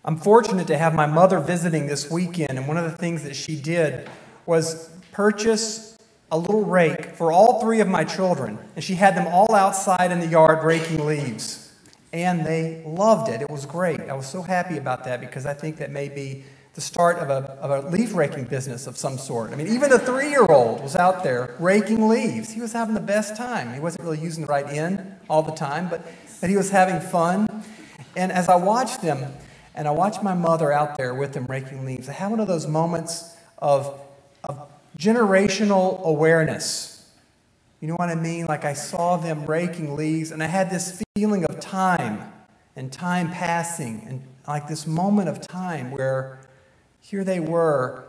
I'm fortunate to have my mother visiting this weekend, and one of the things that she did was purchase a little rake for all three of my children, and she had them all outside in the yard raking leaves, and they loved it. It was great. I was so happy about that because I think that may be the start of a leaf raking business of some sort. I mean, even the 3-year-old was out there raking leaves. He was having the best time. He wasn't really using the right end all the time, but he was having fun. And as I watched them, and I watched my mother out there with them raking leaves, I had one of those moments of generational awareness. You know what I mean? Like I saw them raking leaves, and I had this feeling of time and time passing, and like this moment of time where here they were,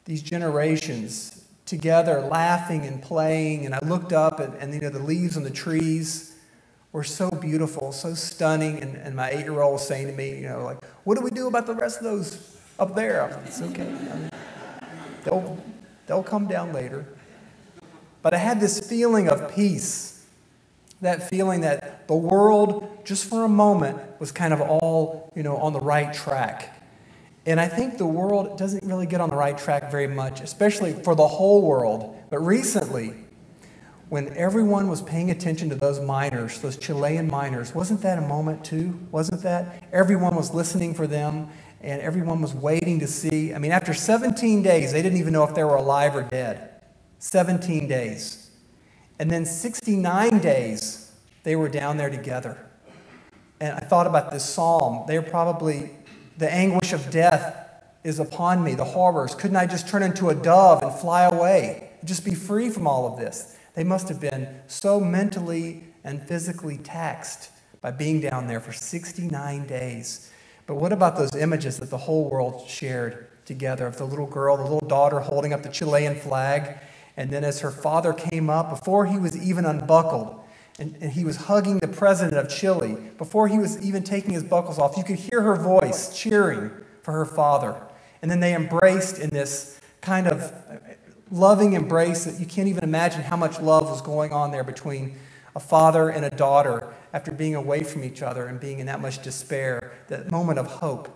these generations together laughing and playing, and I looked up and you know, the leaves on the trees were so beautiful, so stunning, and my 8-year-old was saying to me, you know, like, what do we do about the rest of those up there? I was like, it's okay. I mean, they'll come down later. But I had this feeling of peace, that feeling that the world, just for a moment, was kind of all, you know, on the right track. And I think the world doesn't really get on the right track very much, especially for the whole world. But recently, when everyone was paying attention to those miners, those Chilean miners, wasn't that a moment too? Wasn't that? Everyone was listening for them, and everyone was waiting to see. I mean, after 17 days, they didn't even know if they were alive or dead. 17 days. And then 69 days, they were down there together. And I thought about this psalm. They're probably, the anguish of death is upon me, the horrors. Couldn't I just turn into a dove and fly away? Just be free from all of this. They must have been so mentally and physically taxed by being down there for 69 days. But what about those images that the whole world shared together of the little girl, the little daughter holding up the Chilean flag, and then as her father came up, before he was even unbuckled, and he was hugging the president of Chile, before he was even taking his buckles off, you could hear her voice cheering for her father. And then they embraced in this kind of loving embrace that you can't even imagine how much love was going on there between a father and a daughter after being away from each other and being in that much despair, that moment of hope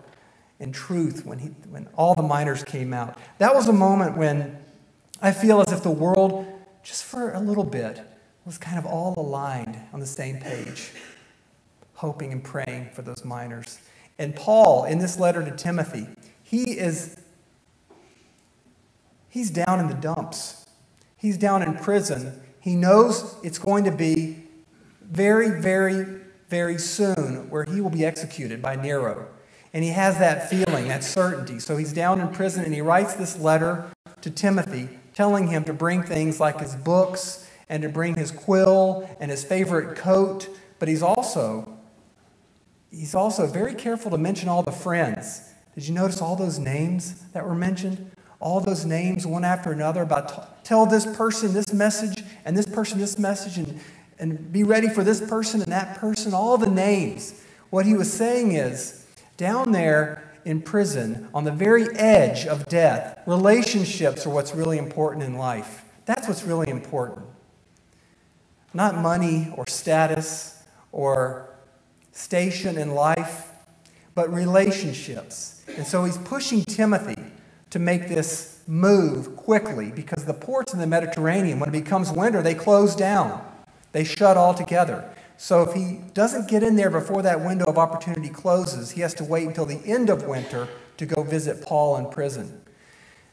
and truth when all the miners came out. That was a moment when I feel as if the world, just for a little bit, was kind of all aligned on the same page, hoping and praying for those miners. And Paul, in this letter to Timothy, he's down in the dumps. He's down in prison. He knows it's going to be very, very, very soon where he will be executed by Nero. And he has that feeling, that certainty. So he's down in prison, and he writes this letter to Timothy, telling him to bring things like his books and to bring his quill and his favorite coat. But he's also very careful to mention all the friends. Did you notice all those names that were mentioned? All those names, one after another, about tell this person this message and this person this message and be ready for this person and that person, all the names. What he was saying is, down there in prison, on the very edge of death, relationships are what's really important in life. That's what's really important. Not money or status or station in life, but relationships. And so he's pushing Timothy to make this move quickly, because the ports in the Mediterranean, when it becomes winter, they close down. They shut altogether. So if he doesn't get in there before that window of opportunity closes, he has to wait until the end of winter to go visit Paul in prison.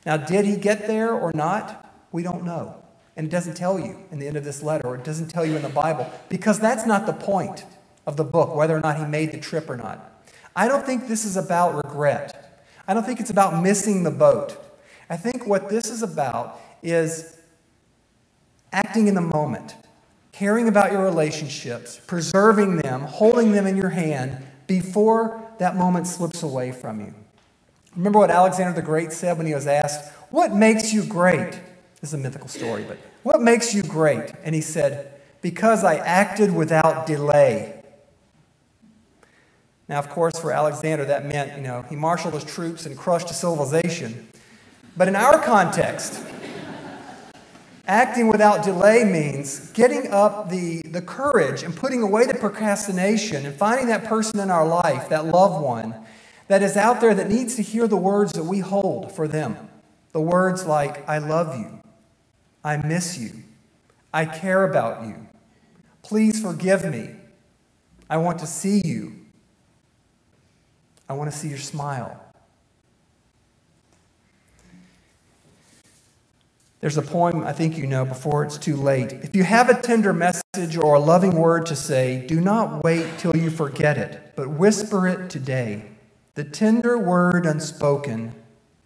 Now, did he get there or not? We don't know. And it doesn't tell you in the end of this letter, or it doesn't tell you in the Bible, because that's not the point of the book, whether or not he made the trip or not. I don't think this is about regret. I don't think it's about missing the boat. I think what this is about is acting in the moment, caring about your relationships, preserving them, holding them in your hand before that moment slips away from you. Remember what Alexander the Great said when he was asked, "What makes you great?" This is a mythical story, but what makes you great? And he said, "Because I acted without delay." Now, of course, for Alexander, that meant, he marshaled his troops and crushed a civilization. But in our context, acting without delay means getting up the courage and putting away the procrastination and finding that person in our life, that loved one, that is out there that needs to hear the words that we hold for them. The words like, I love you, I miss you, I care about you, please forgive me, I want to see you, I want to see your smile. There's a poem I think you know, Before It's Too Late. If you have a tender message or a loving word to say, do not wait till you forget it, but whisper it today. The tender word unspoken,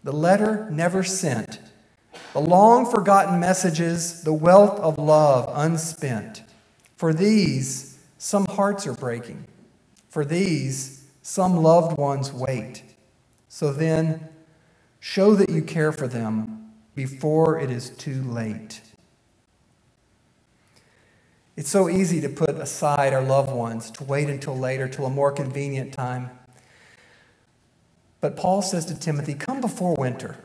the letter never sent, the long-forgotten messages, the wealth of love unspent. For these, some hearts are breaking. For these, some loved ones wait. So then, show that you care for them before it is too late. It's so easy to put aside our loved ones, to wait until later, till a more convenient time. But Paul says to Timothy, come before winter.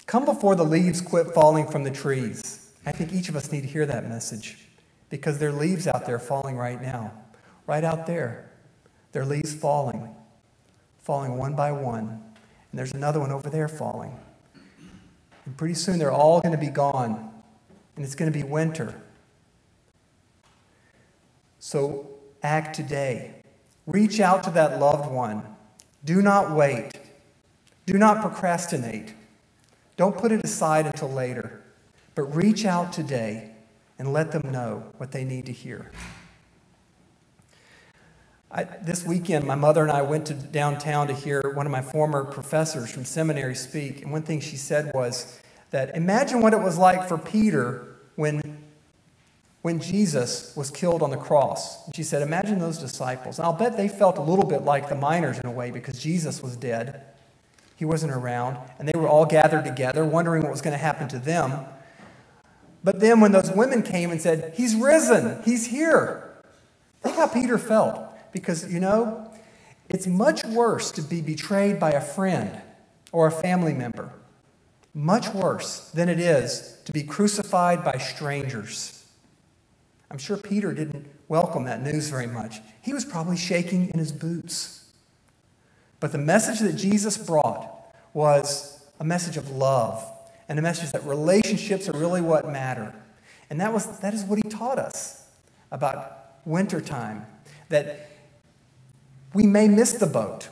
Come before the leaves quit falling from the trees. I think each of us need to hear that message because there are leaves out there falling right now. Right out there. There are leaves falling one by one. And there's another one over there falling. And pretty soon they're all going to be gone. And it's going to be winter. So act today. Reach out to that loved one. Do not wait. Do not procrastinate. Don't put it aside until later. But reach out today and let them know what they need to hear. This weekend, my mother and I went to downtown to hear one of my former professors from seminary speak. And one thing she said was that imagine what it was like for Peter when Jesus was killed on the cross. And she said, imagine those disciples. And I'll bet they felt a little bit like the miners in a way because Jesus was dead. He wasn't around. And they were all gathered together, wondering what was going to happen to them. But then when those women came and said, he's risen, he's here. Think how Peter felt. Because, you know, it's much worse to be betrayed by a friend or a family member. Much worse than it is to be crucified by strangers. I'm sure Peter didn't welcome that news very much. He was probably shaking in his boots. But the message that Jesus brought was a message of love and a message that relationships are really what matter. And that is what he taught us about wintertime, that we may miss the boat.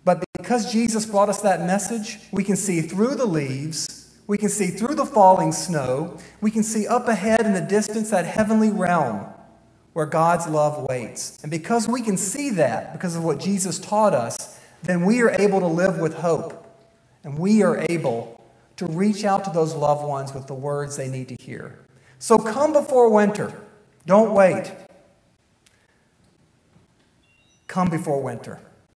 But because Jesus brought us that message, we can see through the leaves, we can see through the falling snow, we can see up ahead in the distance that heavenly realm where God's love waits. And because we can see that, because of what Jesus taught us, then we are able to live with hope. And we are able to reach out to those loved ones with the words they need to hear. So come before winter. Don't wait. Come before winter.